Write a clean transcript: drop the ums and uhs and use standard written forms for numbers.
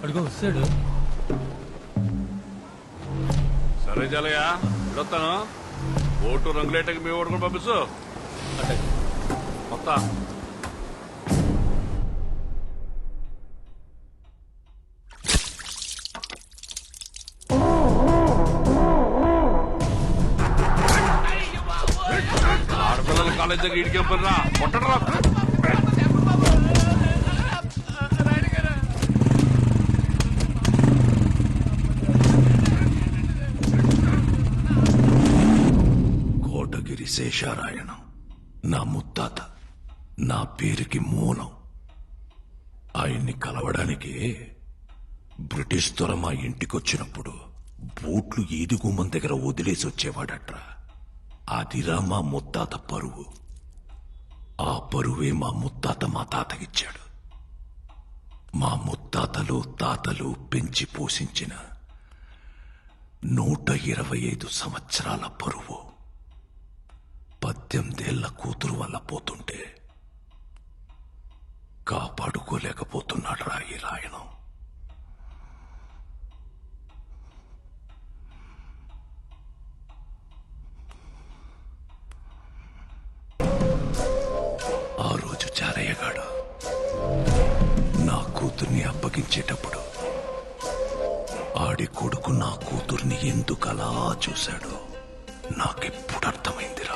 అడుగు వస్తాడు. సరే చాలయ్యా వెళ్ళొస్తాను. ఓటు రంగులేటకి మీ ఓటు కూడా పంపించు. అంటే మొత్తం ఆడపిల్లల కాలేజ్ దగ్గర ఇడికెళ్ళిపోయినా కొట్టడరా. కోటగిరి శేషారాయణం నా ముత్తాత, నా పేరుకి మూలం. ఆయన్ని కలవడానికి బ్రిటిష్ దొర మా ఇంటికొచ్చినప్పుడు బూట్లు ఈది గుమ్మం దగ్గర వదిలేసి వచ్చేవాడట్రా. అదిరా మా ముత్తాత పరువు. ఆ పరువే మా ముత్తాత మా తాతకిచ్చాడు. మా ముత్తాతలు తాతలు పెంచి పోషించిన 125 సంవత్సరాల పరువు 18 ఏళ్ల కూతురు వల్ల పోతుంటే కాపాడుకోలేకపోతున్నాడు రా ఈ రాయణం. ఆ రోజు చారయ్యగాడు నా కూతుర్ని అప్పగించేటప్పుడు ఆడి కొడుకు నా కూతుర్ని ఎందుకలా చూశాడో నాకెప్పుడు అర్థమైందిరా.